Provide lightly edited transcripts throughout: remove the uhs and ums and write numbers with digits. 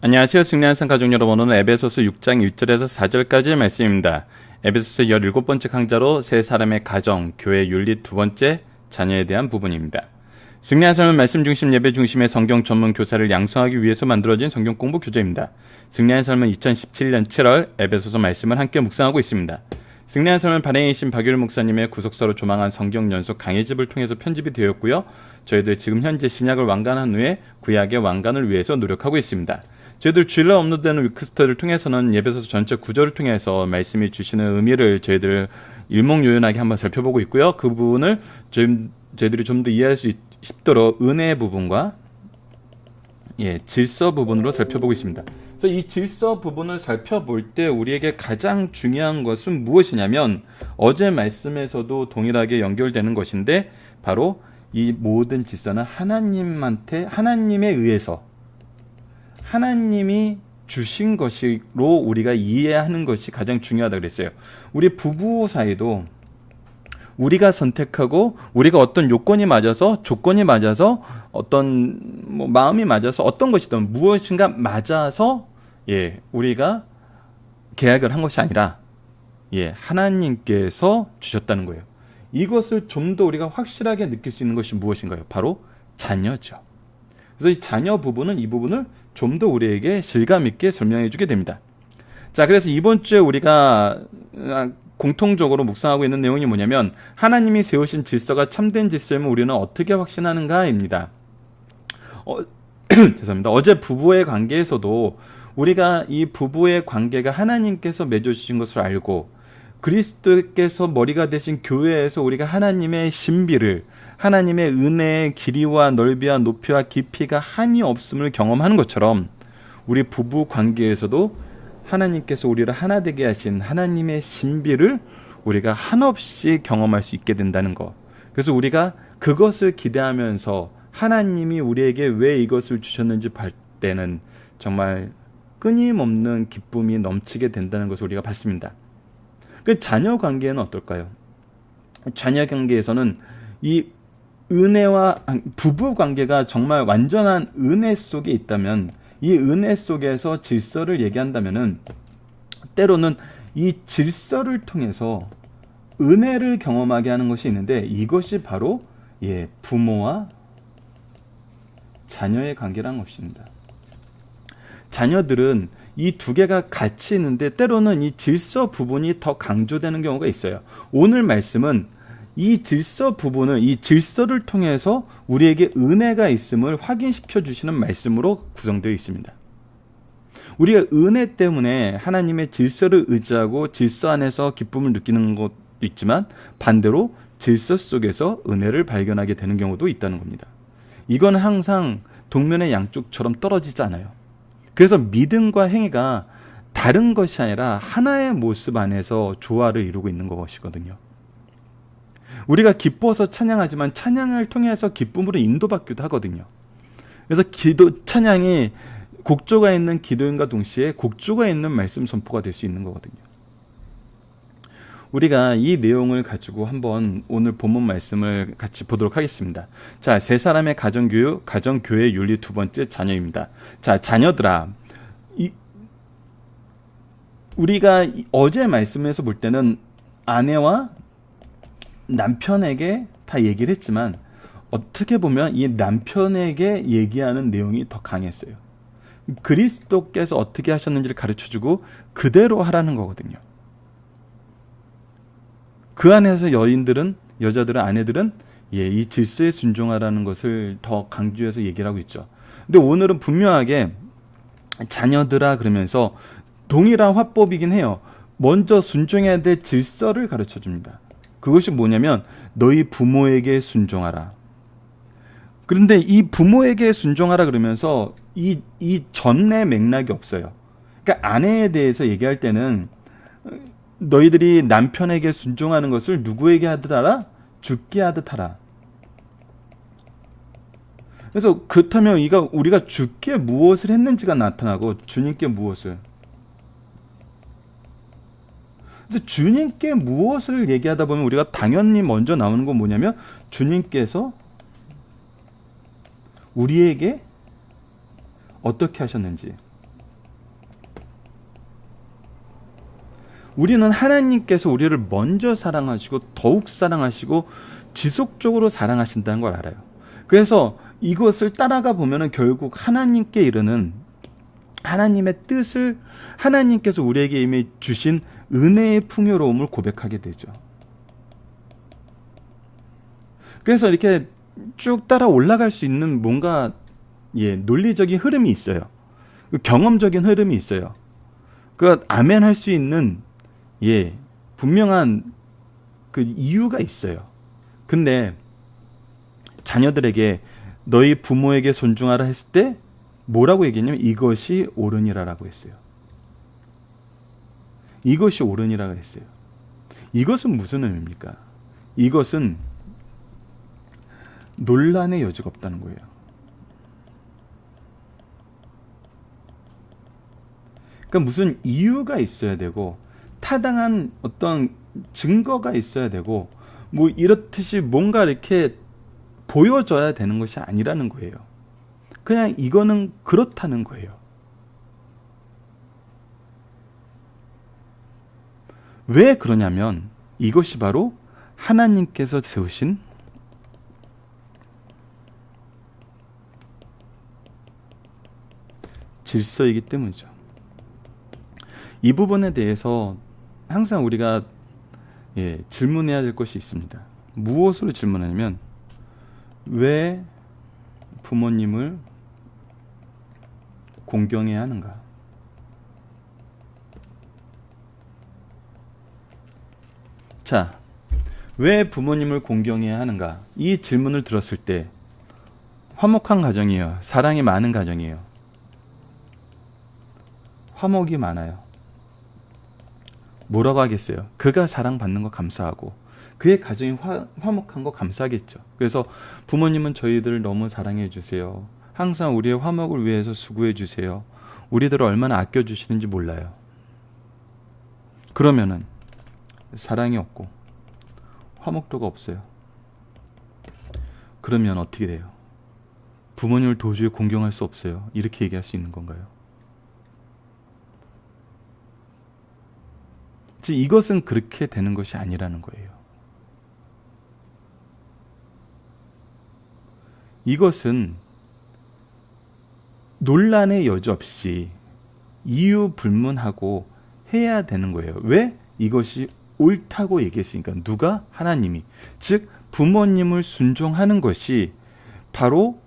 안녕하세요. 승리한산 가족 여러분, 오늘은 에베소서 6장 1절에서 4절까지의 말씀입니다. 에베소서 17번째 강좌로 세 사람의 가정, 교회 윤리 두 번째 자녀에 대한 부분입니다. 승리한산은 말씀 중심 예배 중심의 성경 전문 교사를 양성하기 위해서 만들어진 성경 공부 교재입니다. 승리한 삶은 2017년 7월 에베소서 말씀을 함께 묵상하고 있습니다. 승리한 삶은 발행이신 박유일 목사님의 구속사로 조망한 성경 연속 강의집을 통해서 편집이 되었고요. 저희들 지금 현재 신약을 완간한 후에 구약의 완간을 위해서 노력하고 있습니다. 저희들 주일날 업로드되는 위크스터를 통해서는 예배소서 전체 구절을 통해서 말씀이 주시는 의미를 저희들 일목요연하게 한번 살펴보고 있고요. 그 부분을 저희들이 좀 더 이해할 수 있도록 은혜의 부분과 질서 부분으로 살펴보고 있습니다. 그래서 이 질서 부분을 살펴볼 때 우리에게 가장 중요한 것은 무엇이냐면 어제 말씀에서도 동일하게 연결되는 것인데 바로 이 모든 질서는 하나님에 의해서 하나님이 주신 것으로 우리가 이해하는 것이 가장 중요하다고 그랬어요. 우리 부부 사이도 우리가 선택하고 우리가 어떤 요건이 맞아서 조건이 맞아서 어떤 마음이 맞아서 어떤 것이든 무엇인가 맞아서 우리가 계약을 한 것이 아니라 하나님께서 주셨다는 거예요. 이것을 좀 더 우리가 확실하게 느낄 수 있는 것이 무엇인가요? 바로 자녀죠. 그래서 이 자녀 부분은 이 부분을 좀 더 우리에게 실감 있게 설명해 주게 됩니다. 자, 그래서 이번 주에 우리가 공통적으로 묵상하고 있는 내용이 뭐냐면 하나님이 세우신 질서가 참된 질서임을 우리는 어떻게 확신하는가입니다. 죄송합니다. 어제 부부의 관계에서도 우리가 이 부부의 관계가 하나님께서 맺어주신 것을 알고 그리스도께서 머리가 되신 교회에서 우리가 하나님의 신비를 하나님의 은혜의 길이와 넓이와 높이와 깊이가 한이 없음을 경험하는 것처럼 우리 부부 관계에서도 하나님께서 우리를 하나 되게 하신 하나님의 신비를 우리가 한없이 경험할 수 있게 된다는 것. 그래서 우리가 그것을 기대하면서 하나님이 우리에게 왜 이것을 주셨는지 볼 때는 정말 끊임없는 기쁨이 넘치게 된다는 것을 우리가 봤습니다. 그 자녀 관계는 어떨까요? 자녀 관계에서는 이 은혜와 부부 관계가 정말 완전한 은혜 속에 있다면 이 은혜 속에서 질서를 얘기한다면은 때로는 이 질서를 통해서 은혜를 경험하게 하는 것이 있는데 이것이 바로 부모와 자녀의 관계라는 것입니다. 자녀들은 이 두 개가 같이 있는데 때로는 이 질서 부분이 더 강조되는 경우가 있어요. 오늘 말씀은 이 질서 부분을 이 질서를 통해서 우리에게 은혜가 있음을 확인시켜 주시는 말씀으로 구성되어 있습니다. 우리가 은혜 때문에 하나님의 질서를 의지하고 질서 안에서 기쁨을 느끼는 것도 있지만 반대로 질서 속에서 은혜를 발견하게 되는 경우도 있다는 겁니다. 이건 항상 동면의 양쪽처럼 떨어지지 않아요. 그래서 믿음과 행위가 다른 것이 아니라 하나의 모습 안에서 조화를 이루고 있는 것이거든요. 우리가 기뻐서 찬양하지만 찬양을 통해서 기쁨으로 인도받기도 하거든요. 그래서 찬양이 곡조가 있는 기도인과 동시에 곡조가 있는 말씀 선포가 될 수 있는 거거든요. 우리가 이 내용을 가지고 한번 오늘 본문 말씀을 같이 보도록 하겠습니다. 자, 세 사람의 가정교육, 가정교회 윤리 두 번째 자녀입니다. 자, 자녀들아, 우리가 어제 말씀에서 볼 때는 아내와 남편에게 다 얘기를 했지만 어떻게 보면 이 남편에게 얘기하는 내용이 더 강했어요. 그리스도께서 어떻게 하셨는지를 가르쳐주고 그대로 하라는 거거든요. 그 안에서 여자들은 아내들은 이 질서에 순종하라는 것을 더 강조해서 얘기를 하고 있죠. 근데 오늘은 분명하게 자녀들아 그러면서 동일한 화법이긴 해요. 먼저 순종해야 될 질서를 가르쳐 줍니다. 그것이 뭐냐면 너희 부모에게 순종하라. 그런데 이 부모에게 순종하라 그러면서 이 전의 맥락이 없어요. 그러니까 아내에 대해서 얘기할 때는 너희들이 남편에게 순종하는 것을 누구에게 하듯 하라? 주께 하듯 하라. 그래서 그렇다면 우리가 주께 무엇을 했는지가 나타나고 주님께 무엇을. 근데 주님께 무엇을 얘기하다 보면 우리가 당연히 먼저 나오는 건 뭐냐면 주님께서 우리에게 어떻게 하셨는지 우리는 하나님께서 우리를 먼저 사랑하시고 더욱 사랑하시고 지속적으로 사랑하신다는 걸 알아요. 그래서 이것을 따라가 보면은 결국 하나님께 이르는 하나님의 뜻을, 하나님께서 우리에게 이미 주신 은혜의 풍요로움을 고백하게 되죠. 그래서 이렇게 쭉 따라 올라갈 수 있는 뭔가 논리적인 흐름이 있어요. 경험적인 흐름이 있어요. 그 아멘 할 수 있는 분명한 그 이유가 있어요. 근데 자녀들에게 너희 부모에게 존중하라 했을 때 뭐라고 얘기했냐면 이것이 옳으니라라고 했어요. 이것이 옳으니라고 했어요. 이것은 무슨 의미입니까? 이것은 논란의 여지가 없다는 거예요. 그러니까 무슨 이유가 있어야 되고 타당한 어떤 증거가 있어야 되고 뭐 이렇듯이 뭔가 이렇게 보여줘야 되는 것이 아니라는 거예요. 그냥 이거는 그렇다는 거예요. 왜 그러냐면 이것이 바로 하나님께서 세우신 질서이기 때문이죠. 이 부분에 대해서 항상 우리가 질문해야 될 것이 있습니다. 무엇으로 질문하냐면 왜 부모님을 공경해야 하는가? 자, 왜 부모님을 공경해야 하는가? 이 질문을 들었을 때 화목한 가정이에요? 사랑이 많은 가정이에요? 화목이 많아요. 뭐라고 하겠어요? 그가 사랑받는 거 감사하고 그의 가정이 화목한 거 감사하겠죠. 그래서 부모님은 저희들을 너무 사랑해 주세요. 항상 우리의 화목을 위해서 수고해 주세요. 우리들을 얼마나 아껴주시는지 몰라요. 그러면은 사랑이 없고 화목도가 없어요. 그러면 어떻게 돼요? 부모님을 도저히 공경할 수 없어요. 이렇게 얘기할 수 있는 건가요? 즉 이것은 그렇게 되는 것이 아니라는 거예요. 이것은 논란의 여지 없이 이유 불문하고 해야 되는 거예요. 왜? 이것이 옳다고 얘기했으니까. 누가? 하나님이. 즉 부모님을 순종하는 것이 바로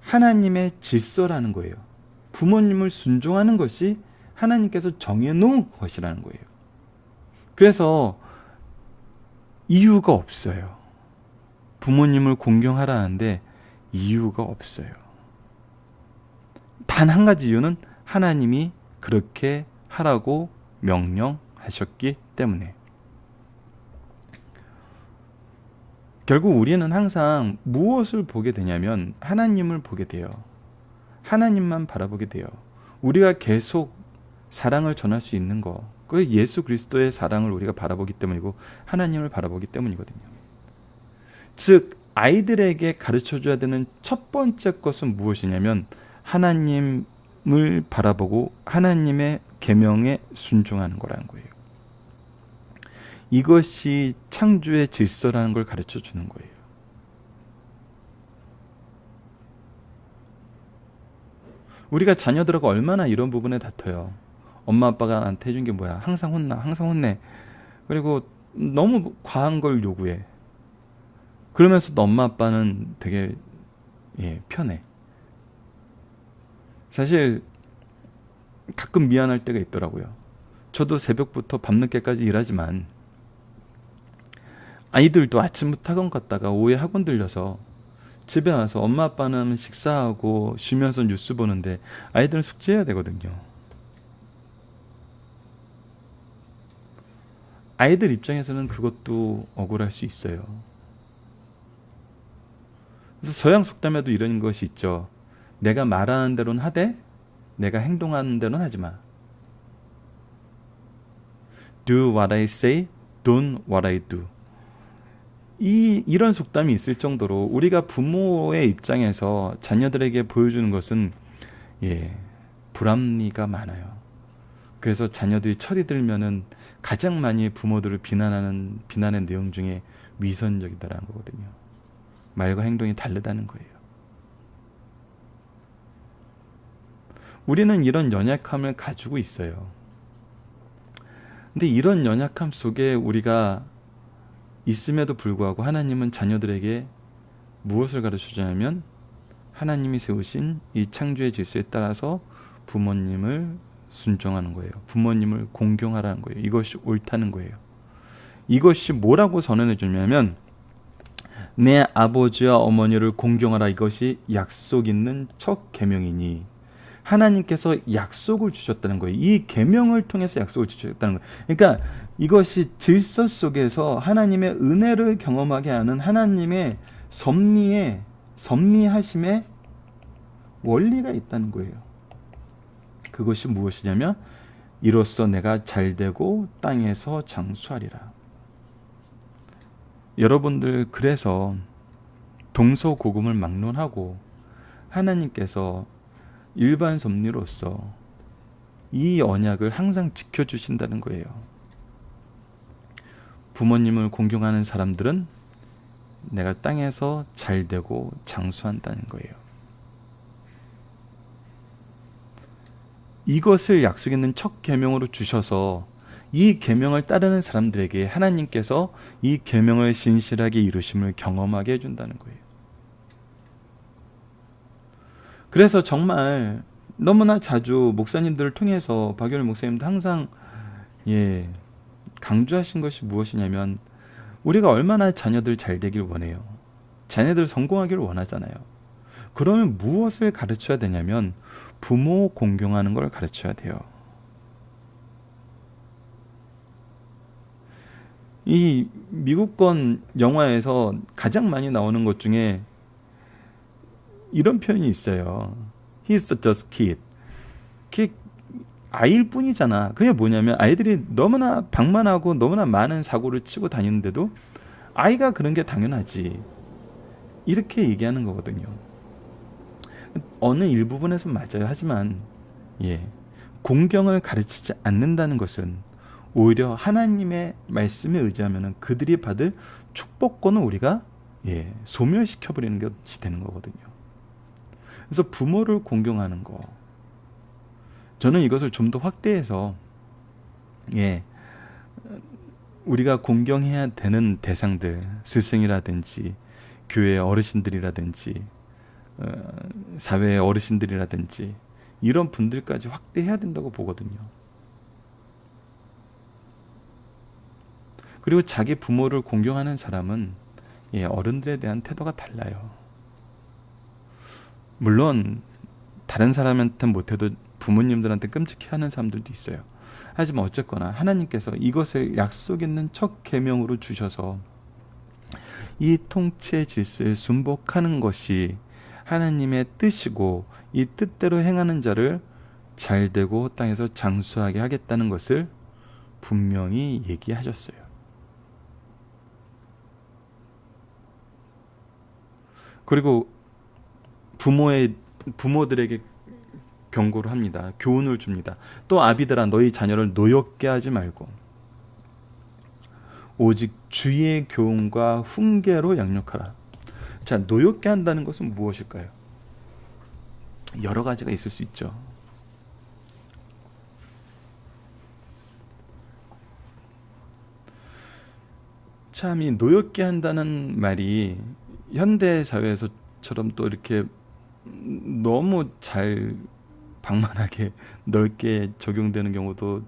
하나님의 질서라는 거예요. 부모님을 순종하는 것이 하나님께서 정해놓은 것이라는 거예요. 그래서 이유가 없어요. 부모님을 공경하라는데 이유가 없어요. 단 한 가지 이유는 하나님이 그렇게 하라고 명령하셨기 때문에. 결국 우리는 항상 무엇을 보게 되냐면 하나님을 보게 돼요. 하나님만 바라보게 돼요. 우리가 계속 사랑을 전할 수 있는 거, 그 예수 그리스도의 사랑을 우리가 바라보기 때문이고 하나님을 바라보기 때문이거든요. 즉 아이들에게 가르쳐줘야 되는 첫 번째 것은 무엇이냐면 하나님을 바라보고 하나님의 계명에 순종하는 거라는 거예요. 이것이 창조의 질서라는 걸 가르쳐주는 거예요. 우리가 자녀들하고 얼마나 이런 부분에 다퉈요. 엄마 아빠가 나한테 해준 게 뭐야? 항상 혼나, 항상 혼내. 그리고 너무 과한 걸 요구해. 그러면서도 엄마 아빠는 되게 편해. 사실 가끔 미안할 때가 있더라고요. 저도 새벽부터 밤늦게까지 일하지만 아이들도 아침부터 학원 갔다가 오후에 학원 들려서 집에 와서 엄마 아빠는 식사하고 쉬면서 뉴스 보는데 아이들은 숙제해야 되거든요. 아이들 입장에서는 그것도 억울할 수 있어요. 그래서 서양 속담에도 이런 것이 있죠. 내가 말하는 대로는 하되 내가 행동하는 대로는 하지 마. Do what I say, don't what I do. 이런 속담이 있을 정도로 우리가 부모의 입장에서 자녀들에게 보여주는 것은 불합리가 많아요. 그래서 자녀들이 철이 들면은 가장 많이 부모들을 비난의 내용 중에 위선적이다라는 거거든요. 말과 행동이 다르다는 거예요. 우리는 이런 연약함을 가지고 있어요. 근데 이런 연약함 속에 우리가 있음에도 불구하고 하나님은 자녀들에게 무엇을 가르쳐주냐면 하나님이 세우신 이 창조의 질서에 따라서 부모님을 순종하는 거예요. 부모님을 공경하라는 거예요. 이것이 옳다는 거예요. 이것이 뭐라고 선언해 주냐면 내 아버지와 어머니를 공경하라. 이것이 약속 있는 첫 계명이니 하나님께서 약속을 주셨다는 거예요. 이 계명을 통해서 약속을 주셨다는 거예요. 그러니까 이것이 질서 속에서 하나님의 은혜를 경험하게 하는 하나님의 섭리하심의 원리가 있다는 거예요. 그것이 무엇이냐면 이로써 내가 잘되고 땅에서 장수하리라. 여러분들 그래서 동서고금을 막론하고 하나님께서 일반 섭리로서 이 언약을 항상 지켜주신다는 거예요. 부모님을 공경하는 사람들은 내가 땅에서 잘되고 장수한다는 거예요. 이것을 약속 있는 첫 계명으로 주셔서 이 계명을 따르는 사람들에게 하나님께서 이 계명을 신실하게 이루심을 경험하게 해준다는 거예요. 그래서 정말 너무나 자주 목사님들을 통해서 박연일 목사님도 항상 강조하신 것이 무엇이냐면 우리가 얼마나 자녀들 잘 되길 원해요. 자녀들 성공하기를 원하잖아요. 그러면 무엇을 가르쳐야 되냐면 부모 공경하는 걸 가르쳐야 돼요. 이 미국권 영화에서 가장 많이 나오는 것 중에 이런 표현이 있어요. He's just kid. 그게 아이일 뿐이잖아. 그게 뭐냐면 아이들이 너무나 방만하고 너무나 많은 사고를 치고 다니는데도 아이가 그런 게 당연하지. 이렇게 얘기하는 거거든요. 어느 일부분에서 맞아요. 하지만 공경을 가르치지 않는다는 것은 오히려 하나님의 말씀에 의지하면 그들이 받을 축복권을 우리가 소멸시켜버리는 것이 되는 거거든요. 그래서 부모를 공경하는 거, 저는 이것을 좀 더 확대해서 우리가 공경해야 되는 대상들, 스승이라든지 교회의 어르신들이라든지 사회의 어르신들이라든지 이런 분들까지 확대해야 된다고 보거든요. 그리고 자기 부모를 공경하는 사람은 어른들에 대한 태도가 달라요. 물론 다른 사람한테 못해도 부모님들한테 끔찍해하는 사람들도 있어요. 하지만 어쨌거나 하나님께서 이것을 약속 있는 첫 계명으로 주셔서 이 통치의 질서에 순복하는 것이 하나님의 뜻이고 이 뜻대로 행하는 자를 잘되고 땅에서 장수하게 하겠다는 것을 분명히 얘기하셨어요. 그리고 부모들에게 경고를 합니다. 교훈을 줍니다. 또 아비들아 너희 자녀를 노엽게 하지 말고 오직 주의 교훈과 훈계로 양육하라. 자, 노엽게 한다는 것은 무엇일까요? 여러 가지가 있을 수 있죠. 참 이 노엽게 한다는 말이 현대 사회에서처럼 또 이렇게 너무 잘 방만하게 넓게 적용되는 경우도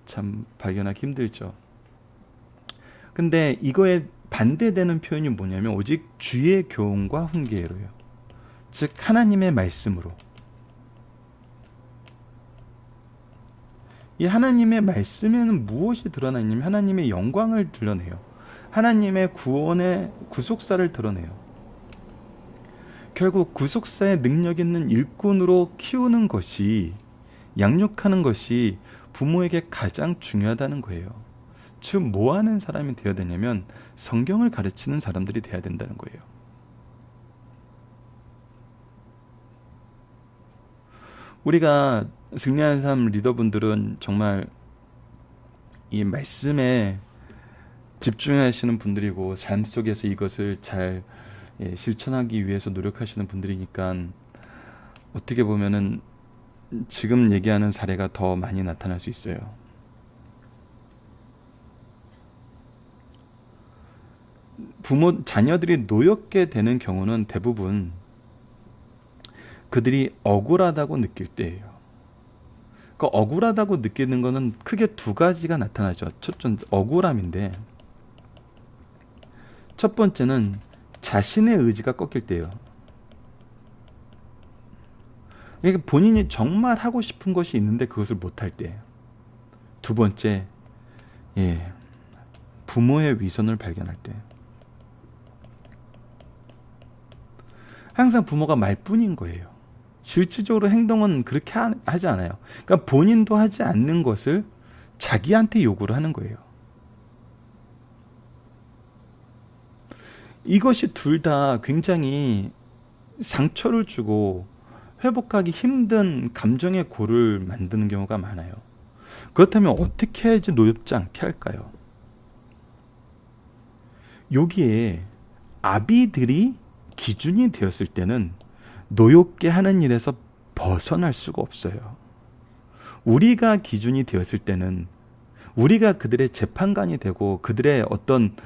참 발견하기 힘들죠. 근데 이거에 반대되는 표현이 뭐냐면 오직 주의 교훈과 훈계로요. 즉 하나님의 말씀으로. 이 하나님의 말씀에는 무엇이 드러나냐면 하나님의 영광을 드러내요. 하나님의 구원의 구속사를 드러내요. 결국 구속사의 능력 있는 일꾼으로 키우는 것이, 양육하는 것이 부모에게 가장 중요하다는 거예요. 즉 뭐 하는 사람이 되어야 되냐면 성경을 가르치는 사람들이 되어야 된다는 거예요. 우리가 승리하는 삶 리더분들은 정말 이 말씀에 집중하시는 분들이고 삶 속에서 이것을 잘 실천하기 위해서 노력하시는 분들이니까 어떻게 보면은 지금 얘기하는 사례가 더 많이 나타날 수 있어요. 자녀들이 노엽게 되는 경우는 대부분 그들이 억울하다고 느낄 때예요. 그 억울하다고 느끼는 것은 크게 두 가지가 나타나죠. 첫째, 억울함인데 첫 번째는 자신의 의지가 꺾일 때예요. 그러니까 본인이 정말 하고 싶은 것이 있는데 그것을 못할 때. 두 번째, 부모의 위선을 발견할 때. 항상 부모가 말뿐인 거예요. 실질적으로 행동은 그렇게 하지 않아요. 그러니까 본인도 하지 않는 것을 자기한테 요구를 하는 거예요. 이것이 둘 다 굉장히 상처를 주고 회복하기 힘든 감정의 골을 만드는 경우가 많아요. 그렇다면 어떻게 해야지 노엽지 않게 할까요? 여기에 아비들이 기준이 되었을 때는 노엽게 하는 일에서 벗어날 수가 없어요. 우리가 기준이 되었을 때는 우리가 그들의 재판관이 되고 그들의 어떤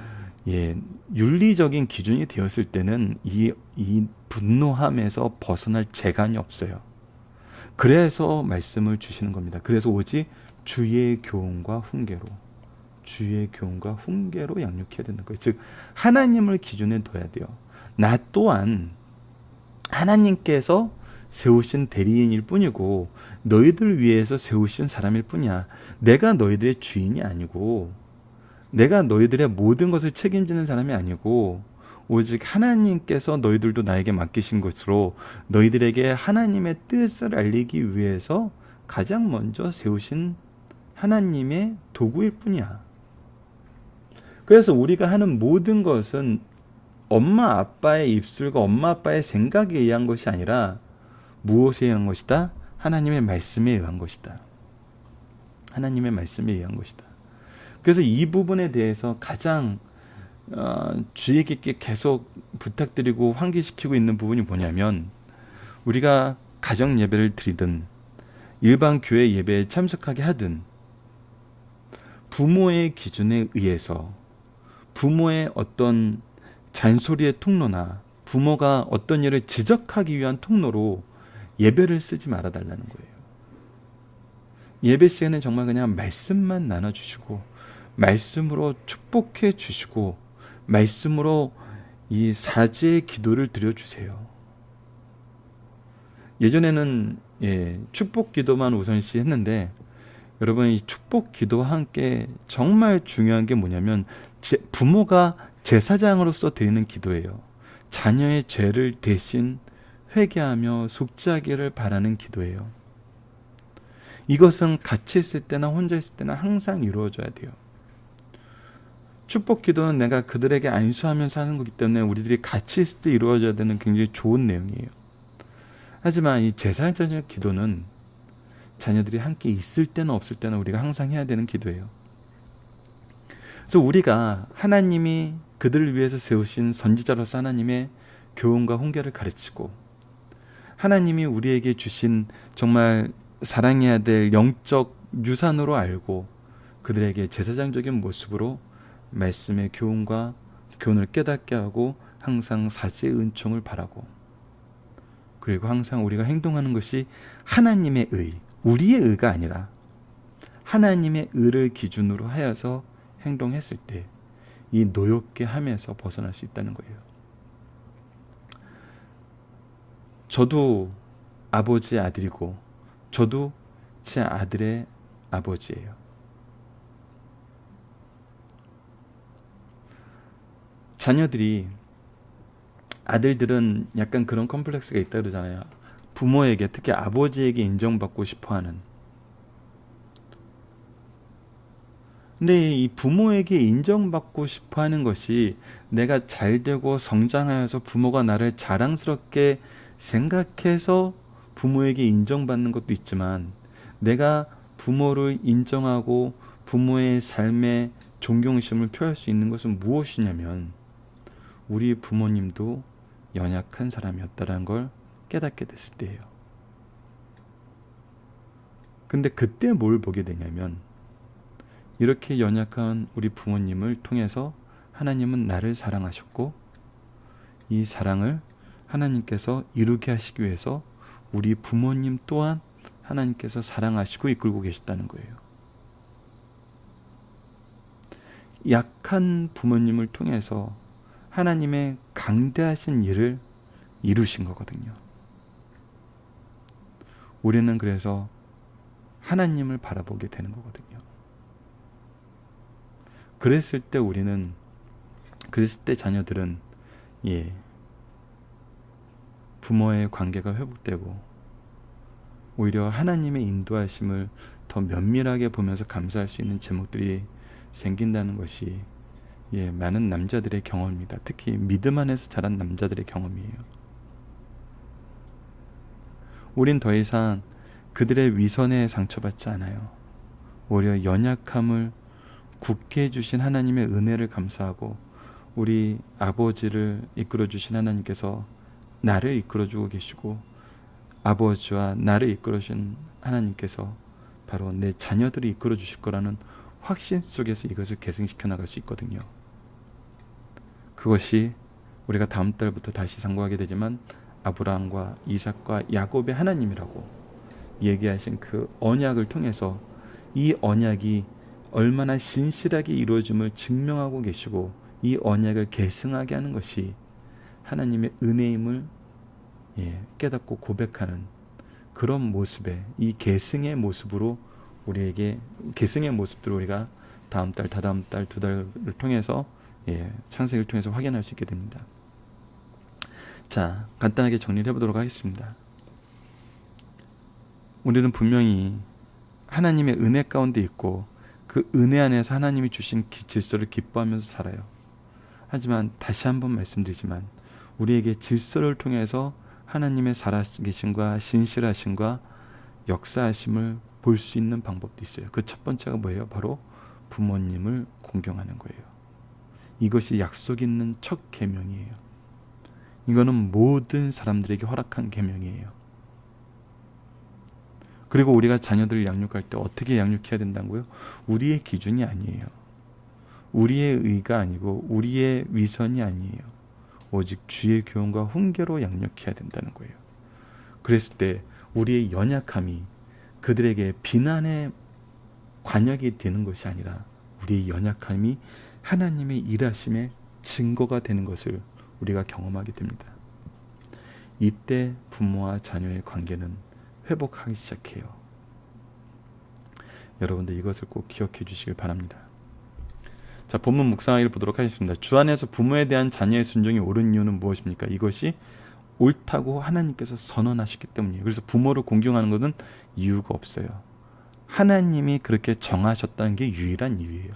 윤리적인 기준이 되었을 때는 이 분노함에서 벗어날 재간이 없어요. 그래서 말씀을 주시는 겁니다. 그래서 오직 주의 교훈과 훈계로 양육해야 되는 거예요. 즉 하나님을 기준에 둬야 돼요. 나 또한 하나님께서 세우신 대리인일 뿐이고 너희들 위해서 세우신 사람일 뿐이야. 내가 너희들의 주인이 아니고 내가 너희들의 모든 것을 책임지는 사람이 아니고 오직 하나님께서 너희들도 나에게 맡기신 것으로 너희들에게 하나님의 뜻을 알리기 위해서 가장 먼저 세우신 하나님의 도구일 뿐이야. 그래서 우리가 하는 모든 것은 엄마 아빠의 입술과 엄마 아빠의 생각에 의한 것이 아니라 무엇에 의한 것이다? 하나님의 말씀에 의한 것이다. 하나님의 말씀에 의한 것이다. 그래서 이 부분에 대해서 가장 주의 깊게 계속 부탁드리고 환기시키고 있는 부분이 뭐냐면 우리가 가정 예배를 드리든 일반 교회 예배에 참석하게 하든 부모의 기준에 의해서 부모의 어떤 잔소리의 통로나 부모가 어떤 일을 지적하기 위한 통로로 예배를 쓰지 말아달라는 거예요. 예배 시간에 정말 그냥 말씀만 나눠주시고 말씀으로 축복해 주시고 말씀으로 이 사제의 기도를 드려주세요. 예전에는 축복 기도만 우선시 했는데 여러분 이 축복 기도와 함께 정말 중요한 게 뭐냐면 부모가 제사장으로서 드리는 기도예요. 자녀의 죄를 대신 회개하며 속죄하기를 바라는 기도예요. 이것은 같이 있을 때나 혼자 있을 때나 항상 이루어져야 돼요. 축복 기도는 내가 그들에게 안수하면서 하는 거기 때문에 우리들이 같이 있을 때 이루어져야 되는 굉장히 좋은 내용이에요. 하지만 이 제사장 기도는 자녀들이 함께 있을 때나 없을 때나 우리가 항상 해야 되는 기도예요. 그래서 우리가 하나님이 그들을 위해서 세우신 선지자로서 하나님의 교훈과 훈계를 가르치고 하나님이 우리에게 주신 정말 사랑해야 될 영적 유산으로 알고 그들에게 제사장적인 모습으로 말씀의 교훈을 깨닫게 하고 항상 사지의 은총을 바라고 그리고 항상 우리가 행동하는 것이 하나님의 의, 우리의 의가 아니라 하나님의 의를 기준으로 하여서 행동했을 때 이 노엽게 함에서 벗어날 수 있다는 거예요. 저도 아버지의 아들이고 저도 제 아들의 아버지예요. 자녀들이 아들들은 약간 그런 컴플렉스가 있다 그러잖아요. 부모에게 특히 아버지에게 인정받고 싶어하는. 근데 이 부모에게 인정받고 싶어하는 것이 내가 잘되고 성장하여서 부모가 나를 자랑스럽게 생각해서 부모에게 인정받는 것도 있지만 내가 부모를 인정하고 부모의 삶에 존경심을 표할 수 있는 것은 무엇이냐면 우리 부모님도 연약한 사람이었다는 걸 깨닫게 됐을 때예요. 근데 그때 뭘 보게 되냐면 이렇게 연약한 우리 부모님을 통해서 하나님은 나를 사랑하셨고 이 사랑을 하나님께서 이루게 하시기 위해서 우리 부모님 또한 하나님께서 사랑하시고 이끌고 계셨다는 거예요. 약한 부모님을 통해서 하나님의 강대하신 일을 이루신 거거든요. 우리는 그래서 하나님을 바라보게 되는 거거든요. 그랬을 때 자녀들은 부모의 관계가 회복되고 오히려 하나님의 인도하심을 더 면밀하게 보면서 감사할 수 있는 제목들이 생긴다는 것이 많은 남자들의 경험입니다. 특히 믿음 안에서 자란 남자들의 경험이에요. 우린 더 이상 그들의 위선에 상처받지 않아요. 오히려 연약함을 굳게 해주신 하나님의 은혜를 감사하고 우리 아버지를 이끌어주신 하나님께서 나를 이끌어주고 계시고 아버지와 나를 이끌어주신 하나님께서 바로 내 자녀들을 이끌어주실 거라는 확신 속에서 이것을 계승시켜 나갈 수 있거든요. 그것이 우리가 다음 달부터 다시 상고하게 되지만 아브라함과 이삭과 야곱의 하나님이라고 얘기하신 그 언약을 통해서 이 언약이 얼마나 신실하게 이루어짐을 증명하고 계시고 이 언약을 계승하게 하는 것이 하나님의 은혜임을 깨닫고 고백하는 그런 모습에 이 계승의 모습으로 우리에게 계승의 모습들을 우리가 다음 달, 다다음 달, 두 달을 통해서 창세기를 통해서 확인할 수 있게 됩니다. 자, 간단하게 정리를 해보도록 하겠습니다. 우리는 분명히 하나님의 은혜 가운데 있고 그 은혜 안에서 하나님이 주신 질서를 기뻐하면서 살아요. 하지만 다시 한번 말씀드리지만 우리에게 질서를 통해서 하나님의 살아계심과 신실하심과 역사하심을 볼 수 있는 방법도 있어요. 그 첫 번째가 뭐예요? 바로 부모님을 공경하는 거예요. 이것이 약속 있는 첫 계명이에요. 이거는 모든 사람들에게 허락한 계명이에요. 그리고 우리가 자녀들을 양육할 때 어떻게 양육해야 된다고요? 우리의 기준이 아니에요. 우리의 의가 아니고 우리의 위선이 아니에요. 오직 주의 교훈과 훈계로 양육해야 된다는 거예요. 그랬을 때 우리의 연약함이 그들에게 비난의 관역이 되는 것이 아니라 우리의 연약함이 하나님의 일하심의 증거가 되는 것을 우리가 경험하게 됩니다. 이때 부모와 자녀의 관계는 회복하기 시작해요. 여러분들 이것을 꼭 기억해 주시길 바랍니다. 자, 본문 묵상하기를 보도록 하겠습니다. 주 안에서 부모에 대한 자녀의 순종이 옳은 이유는 무엇입니까? 이것이 옳다고 하나님께서 선언하셨기 때문이에요. 그래서 부모를 공경하는 것은 이유가 없어요. 하나님이 그렇게 정하셨다는 게 유일한 이유예요.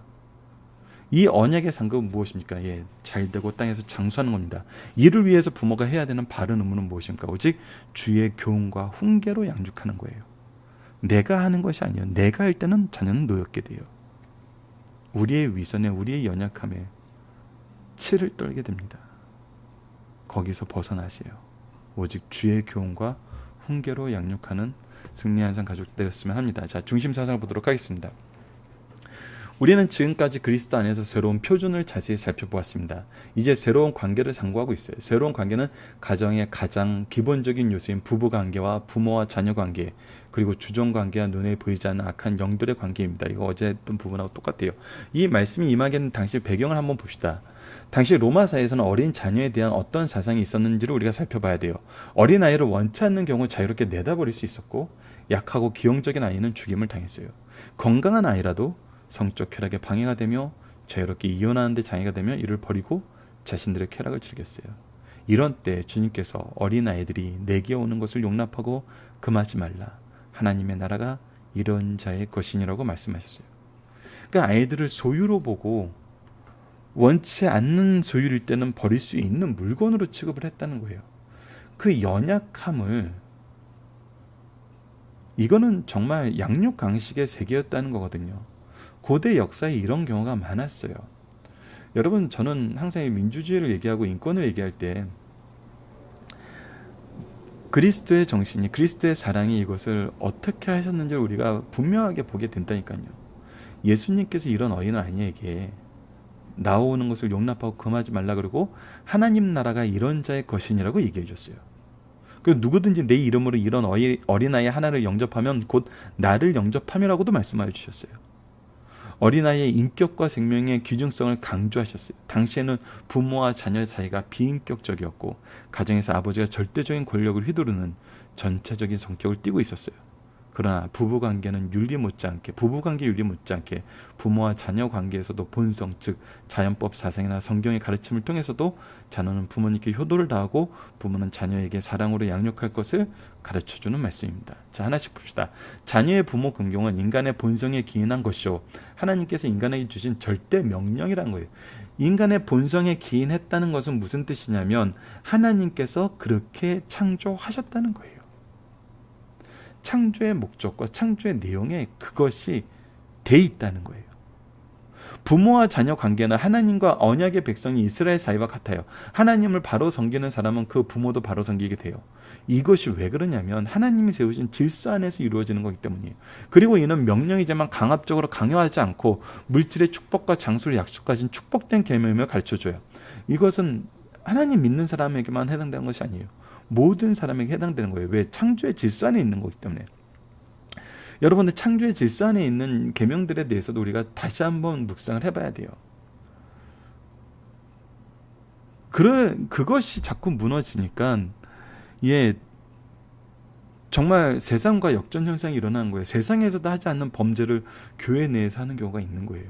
이 언약의 상급은 무엇입니까? 잘되고 땅에서 장수하는 겁니다. 이를 위해서 부모가 해야 되는 바른 의무는 무엇입니까? 오직 주의 교훈과 훈계로 양육하는 거예요. 내가 하는 것이 아니에요. 내가 할 때는 자녀는 노엽게 돼요. 우리의 위선에 우리의 연약함에 치를 떨게 됩니다. 거기서 벗어나세요. 오직 주의 교훈과 훈계로 양육하는 승리한 삶 가족 되었으면 합니다. 자, 중심 사상을 보도록 하겠습니다. 우리는 지금까지 그리스도 안에서 새로운 표준을 자세히 살펴보았습니다. 이제 새로운 관계를 상고하고 있어요. 새로운 관계는 가정의 가장 기본적인 요소인 부부관계와 부모와 자녀관계, 그리고 주종관계와 눈에 보이지 않는 악한 영들의 관계입니다. 이거 어제 했던 부분하고 똑같아요. 이 말씀이 임하게 된 당시 배경을 한번 봅시다. 당시 로마 사회에서는 어린 자녀에 대한 어떤 사상이 있었는지를 우리가 살펴봐야 돼요. 어린 아이를 원치 않는 경우 자유롭게 내다버릴 수 있었고, 약하고 기형적인 아이는 죽임을 당했어요. 건강한 아이라도 성적 쾌락에 방해가 되며 자유롭게 이혼하는 데 장애가 되면 이를 버리고 자신들의 쾌락을 즐겼어요. 이런 때 주님께서 어린 아이들이 내게 오는 것을 용납하고 금하지 말라. 하나님의 나라가 이런 자의 것이니라고 말씀하셨어요. 그러니까 아이들을 소유로 보고 원치 않는 소유일 때는 버릴 수 있는 물건으로 취급을 했다는 거예요. 그 연약함을 이거는 정말 양육 강식의 세계였다는 거거든요. 고대 역사에 이런 경우가 많았어요. 여러분, 저는 항상 민주주의를 얘기하고 인권을 얘기할 때 그리스도의 정신이, 그리스도의 사랑이 이것을 어떻게 하셨는지를 우리가 분명하게 보게 된다니까요. 예수님께서 이런 어린 아이에게 나오는 것을 용납하고 금하지 말라 그러고 하나님 나라가 이런 자의 것이니라고 얘기해 줬어요. 그리고 누구든지 내 이름으로 이런 어린아이 하나를 영접하면 곧 나를 영접함이라고도 말씀하여 주셨어요. 어린아이의 인격과 생명의 귀중성을 강조하셨어요. 당시에는 부모와 자녀 사이가 비인격적이었고 가정에서 아버지가 절대적인 권력을 휘두르는 전체적인 성격을 띠고 있었어요. 그러나 부부관계 윤리 못지않게 부모와 자녀 관계에서도 본성, 즉 자연법 사상이나 성경의 가르침을 통해서도 자녀는 부모님께 효도를 다하고 부모는 자녀에게 사랑으로 양육할 것을 가르쳐주는 말씀입니다. 자, 하나씩 봅시다. 자녀의 부모 긍경은 인간의 본성에 기인한 것이요 하나님께서 인간에게 주신 절대 명령이라는 거예요. 인간의 본성에 기인했다는 것은 무슨 뜻이냐면 하나님께서 그렇게 창조하셨다는 거예요. 창조의 목적과 창조의 내용에 그것이 돼 있다는 거예요. 부모와 자녀 관계는 하나님과 언약의 백성이 이스라엘 사이와 같아요. 하나님을 바로 섬기는 사람은 그 부모도 바로 섬기게 돼요. 이것이 왜 그러냐면 하나님이 세우신 질서 안에서 이루어지는 거기 때문이에요. 그리고 이는 명령이지만 강압적으로 강요하지 않고 물질의 축복과 장수를 약속하신 축복된 계명을 가르쳐줘요. 이것은 하나님 믿는 사람에게만 해당되는 것이 아니에요. 모든 사람에게 해당되는 거예요. 왜? 창조의 질서 안에 있는 거기 때문에. 여러분들, 창조의 질서 안에 있는 계명들에 대해서도 우리가 다시 한번 묵상을 해봐야 돼요. 그것이 자꾸 무너지니까 정말 세상과 역전 현상이 일어나는 거예요. 세상에서도 하지 않는 범죄를 교회 내에서 하는 경우가 있는 거예요.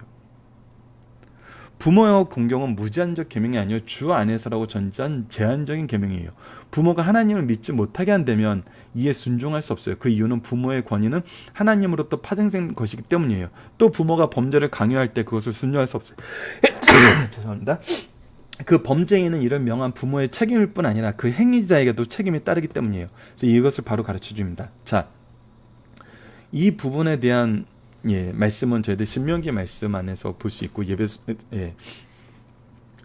부모의 공경은 무제한적 계명이 아니요 주 안에서라고 전제한 제한적인 계명이에요. 부모가 하나님을 믿지 못하게 한다면 이에 순종할 수 없어요. 그 이유는 부모의 권위는 하나님으로부터 파생된 것이기 때문이에요. 또 부모가 범죄를 강요할 때 그것을 순종할 수 없어요. 죄송합니다. 그 범죄인은 이런 명한 부모의 책임일 뿐 아니라 그 행위자에게도 책임이 따르기 때문이에요. 그래서 이것을 바로 가르쳐 줍니다. 자, 이 부분에 대한 말씀은 저희들 신명기 말씀 안에서 볼 수 있고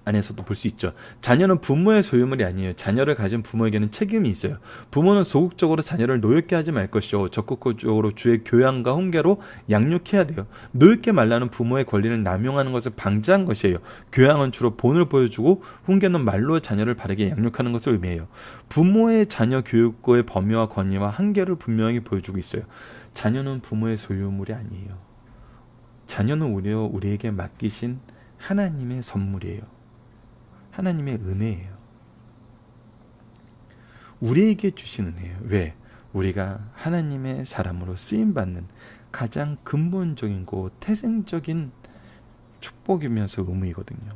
안에서도 볼 수 있죠. 자녀는 부모의 소유물이 아니에요. 자녀를 가진 부모에게는 책임이 있어요. 부모는 소극적으로 자녀를 노엽게 하지 말 것이요 적극적으로 주의 교양과 훈계로 양육해야 돼요. 노엽게 말라는 부모의 권리를 남용하는 것을 방지한 것이에요. 교양은 주로 본을 보여주고 훈계는 말로 자녀를 바르게 양육하는 것을 의미해요. 부모의 자녀 교육의 범위와 권위와 한계를 분명히 보여주고 있어요. 자녀는 부모의 소유물이 아니에요. 자녀는 우리에게 맡기신 하나님의 선물이에요. 하나님의 은혜예요. 우리에게 주신 은혜예요. 왜? 우리가 하나님의 사람으로 쓰임받는 가장 근본적이고 태생적인 축복이면서 의무이거든요.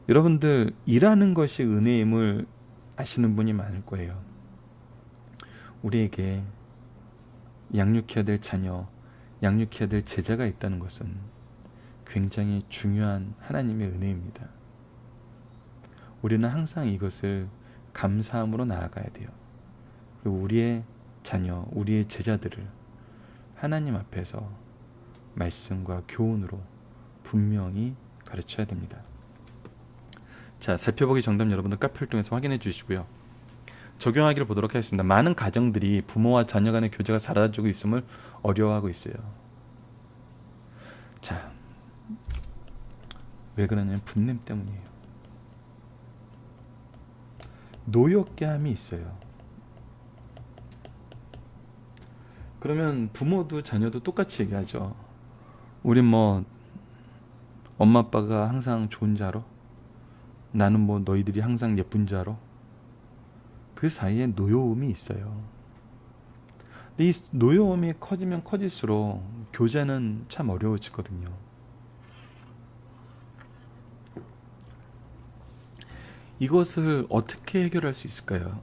여러분들, 일하는 것이 은혜임을 아시는 분이 많을 거예요. 우리에게 양육해야 될 자녀, 양육해야 될 제자가 있다는 것은 굉장히 중요한 하나님의 은혜입니다. 우리는 항상 이것을 감사함으로 나아가야 돼요. 그리고 우리의 자녀, 우리의 제자들을 하나님 앞에서 말씀과 교훈으로 분명히 가르쳐야 됩니다. 자, 살펴보기 정답 여러분들 카페를 통해서 확인해 주시고요. 적용하기를 보도록 하겠습니다. 많은 가정들이 부모와 자녀 간의 교제가 사라지고 있음을 어려워하고 있어요. 자, 왜 그러냐면 분냄 때문이에요. 노엽게함이 있어요. 그러면 부모도 자녀도 똑같이 얘기하죠. 우린 엄마 아빠가 항상 좋은 줄 알아? 나는 너희들이 항상 예쁜 줄 알아? 그 사이에 노여움이 있어요. 근데 이 노여움이 커지면 커질수록 교제는 참 어려워지거든요. 이것을 어떻게 해결할 수 있을까요?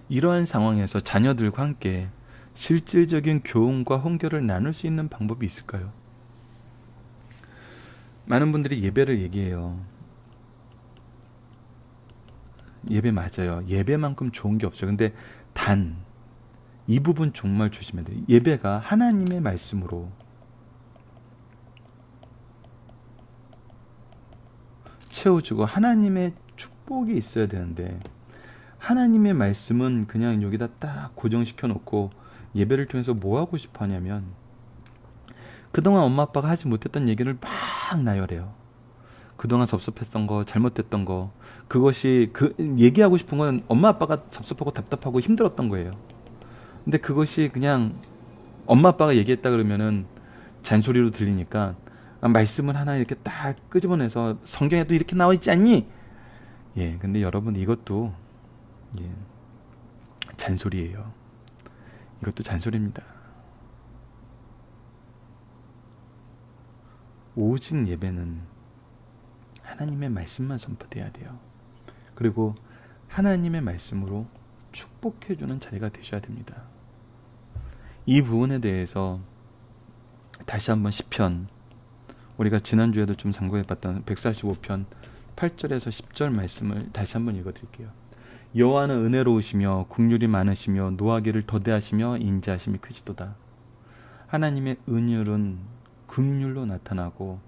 이러한 상황에서 자녀들과 함께 실질적인 교훈과 훈계를 나눌 수 있는 방법이 있을까요? 많은 분들이 예배를 얘기해요. 예배 맞아요. 예배만큼 좋은 게 없어요. 근데 단 이 부분 정말 조심해야 돼요. 예배가 하나님의 말씀으로 채워주고 하나님의 축복이 있어야 되는데, 하나님의 말씀은 그냥 여기다 딱 고정시켜 놓고 예배를 통해서 뭐 하고 싶어 하냐면, 그동안 엄마 아빠가 하지 못했던 얘기를 막 나열해요. 그동안 섭섭했던 거, 잘못됐던 거, 그것이 얘기하고 싶은 건 엄마 아빠가 섭섭하고 답답하고 힘들었던 거예요. 근데 그것이 그냥 엄마 아빠가 얘기했다 그러면은 잔소리로 들리니까, 말씀을 하나 이렇게 딱 끄집어내서 성경에도 이렇게 나와 있지 않니? 예, 근데 여러분 이것도 예, 잔소리예요. 이것도 잔소리입니다. 오직 예배는 하나님의 말씀만 선포돼야 돼요. 그리고 하나님의 말씀으로 축복해주는 자리가 되셔야 됩니다. 이 부분에 대해서 다시 한번 시편, 우리가 지난주에도 좀 상고해봤던 145편 8절에서 10절 말씀을 다시 한번 읽어드릴게요. 여호와는 은혜로우시며 국률이 많으시며 노하기를 더대하시며 인자하심이 크시도다. 하나님의 은율은 국률로 나타나고,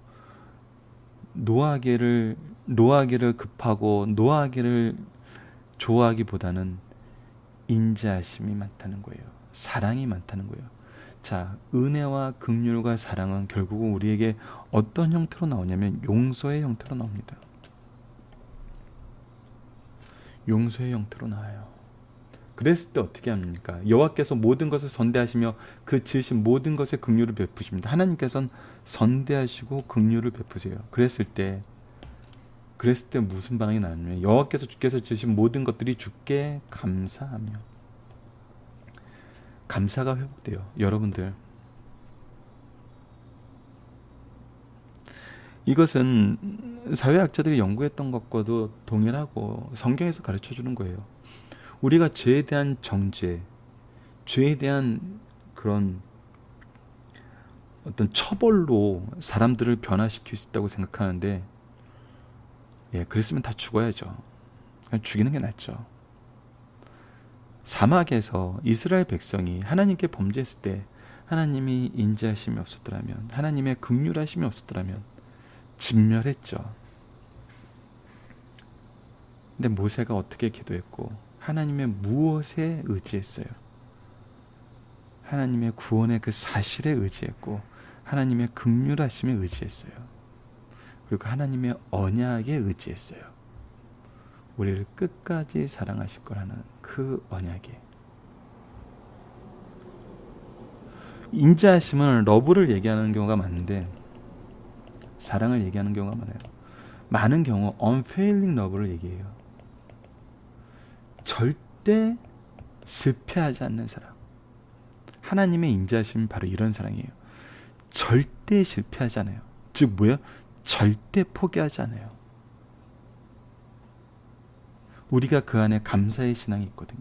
노하기를 급하고 노하기를 좋아하기보다는 인자하심이 많다는 거예요. 사랑이 많다는 거예요. 자, 은혜와 긍휼과 사랑은 결국은 우리에게 어떤 형태로 나오냐면 용서의 형태로 나옵니다. 용서의 형태로 나와요. 그랬을 때 어떻게 합니까? 여호와께서 모든 것을 선대하시며 그 지으신 모든 것에 긍휼을 베푸십니다. 하나님께서는 선대하시고 긍휼을 베푸세요. 그랬을 때 무슨 반응이 나냐면, 여호와께서 주께서 지으신 모든 것들이 주께 감사하며, 감사가 회복돼요. 여러분들, 이것은 사회학자들이 연구했던 것과도 동일하고 성경에서 가르쳐주는 거예요. 우리가 죄에 대한 정죄, 죄에 대한 그런 어떤 처벌로 사람들을 변화시킬 수 있다고 생각하는데, 예, 그랬으면 다 죽어야죠. 그냥 죽이는 게 낫죠. 사막에서 이스라엘 백성이 하나님께 범죄했을 때 하나님이 인자하심이 없었더라면, 하나님의 긍휼하심이 없었더라면 진멸했죠. 근데 모세가 어떻게 기도했고, 하나님의 무엇에 의지했어요? 하나님의 구원의 그 사실에 의지했고, 하나님의 긍휼하심에 의지했어요. 그리고 하나님의 언약에 의지했어요. 우리를 끝까지 사랑하실 거라는 그 언약에. 인자하심은 러브를 얘기하는 경우가 많은데 사랑을 얘기하는 경우가 많아요. 많은 경우 unfailing love를 얘기해요. 절대 실패하지 않는 사랑. 하나님의 인자하심은 바로 이런 사랑이에요. 절대 실패하지 않아요. 즉 뭐예요? 절대 포기하지 않아요. 우리가 그 안에 감사의 신앙이 있거든요.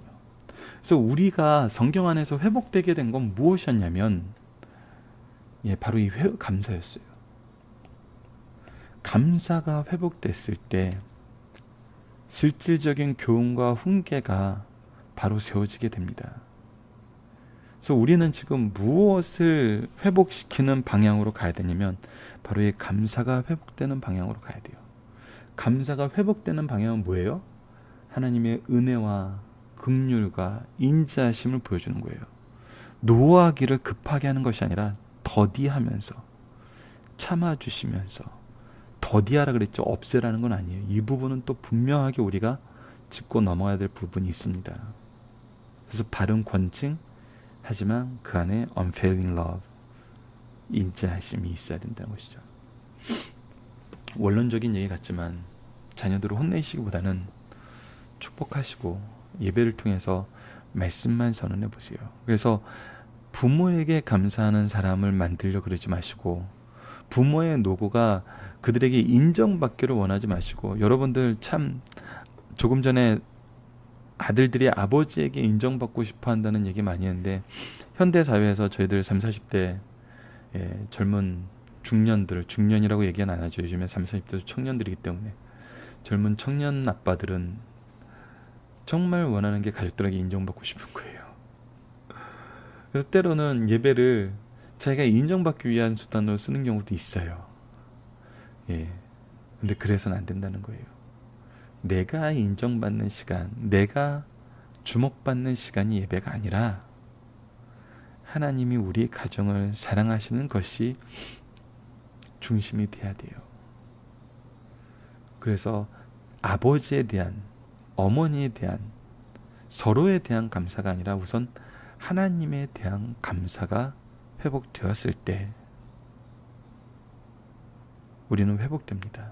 그래서 우리가 성경 안에서 회복되게 된 건 무엇이었냐면, 예, 바로 이 감사였어요. 감사가 회복됐을 때 실질적인 교훈과 훈계가 바로 세워지게 됩니다. 그래서 우리는 지금 무엇을 회복시키는 방향으로 가야 되냐면, 바로 이 감사가 회복되는 방향으로 가야 돼요. 감사가 회복되는 방향은 뭐예요? 하나님의 은혜와 긍휼과 인자하심을 보여주는 거예요. 노하기를 급하게 하는 것이 아니라 더디하면서, 참아주시면서. 더디하라 그랬죠. 없애라는 건 아니에요. 이 부분은 또 분명하게 우리가 짚고 넘어야 될 부분이 있습니다. 그래서 바른 권징, 하지만 그 안에 unfailing love, 인자하심이 있어야 된다는 것이죠. 원론적인 얘기 같지만 자녀들을 혼내시기보다는 축복하시고 예배를 통해서 말씀만 선언해 보세요. 그래서 부모에게 감사하는 사람을 만들려 그러지 마시고, 부모의 노고가 그들에게 인정받기를 원하지 마시고, 여러분들 참 조금 전에 아들들이 아버지에게 인정받고 싶어 한다는 얘기 많이 했는데, 현대사회에서 저희들 30, 40대 젊은 중년들, 중년이라고 얘기는 안 하죠. 요즘에 30, 40대 청년들이기 때문에 젊은 청년 아빠들은 정말 원하는 게 가족들에게 인정받고 싶은 거예요. 그래서 때로는 예배를 자기가 인정받기 위한 수단으로 쓰는 경우도 있어요. 예. 근데 그래서는 안 된다는 거예요. 내가 인정받는 시간, 내가 주목받는 시간이 예배가 아니라 하나님이 우리 가정을 사랑하시는 것이 중심이 돼야 돼요. 그래서 아버지에 대한, 어머니에 대한, 서로에 대한 감사가 아니라 우선 하나님에 대한 감사가 회복되었을 때 우리는 회복됩니다.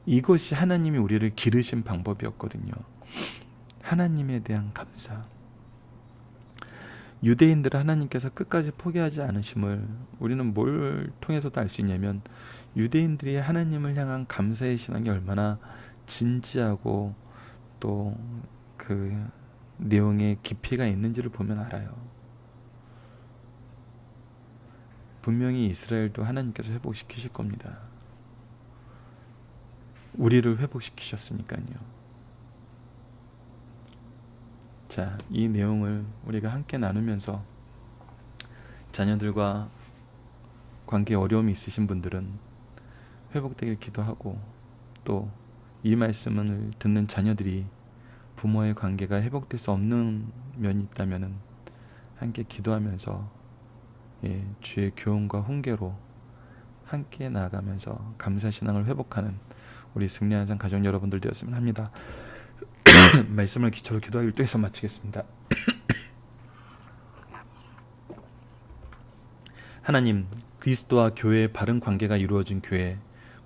이것이 하나님이 우리를 기르신 방법이었거든요. 하나님에 대한 감사. 유대인들을 하나님께서 끝까지 포기하지 않으심을 우리는 뭘 통해서도 알 수 있냐면, 유대인들이 하나님을 향한 감사의 신앙이 얼마나 진지하고 또 그 내용에 깊이가 있는지를 보면 알아요. 분명히 이스라엘도 하나님께서 회복시키실 겁니다. 우리를 회복시키셨으니까요. 자, 이 내용을 우리가 함께 나누면서 자녀들과 관계에 어려움이 있으신 분들은 회복되길 기도하고, 또 이 말씀을 듣는 자녀들이 부모의 관계가 회복될 수 없는 면이 있다면 함께 기도하면서 주의 교훈과 훈계로 함께 나아가면서 감사신앙을 회복하는 우리 승리한 삶 가족 여러분들 되었으면 합니다. 말씀을 기초로 기도하기를 또 해서 마치겠습니다. 하나님, 그리스도와 교회의 바른 관계가 이루어진 교회,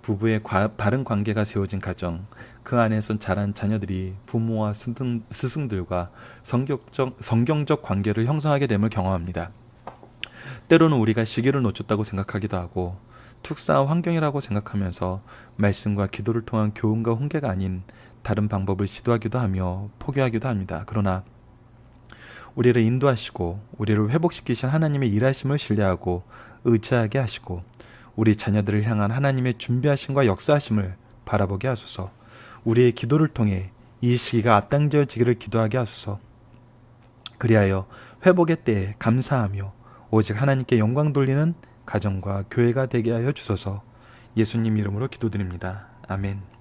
부부의 바른 관계가 세워진 가정, 그 안에서 자란 자녀들이 부모와 스승들과 성경적 관계를 형성하게 됨을 경험합니다. 때로는 우리가 시기를 놓쳤다고 생각하기도 하고 특수한 환경이라고 생각하면서 말씀과 기도를 통한 교훈과 훈계가 아닌 다른 방법을 시도하기도 하며 포기하기도 합니다. 그러나 우리를 인도하시고 우리를 회복시키신 하나님의 일하심을 신뢰하고 의지하게 하시고 우리 자녀들을 향한 하나님의 준비하심과 역사하심을 바라보게 하소서. 우리의 기도를 통해 이 시기가 앞당겨지기를 기도하게 하소서. 그리하여 회복의 때에 감사하며 오직 하나님께 영광 돌리는 가정과 교회가 되게 하여 주소서. 예수님 이름으로 기도드립니다. 아멘.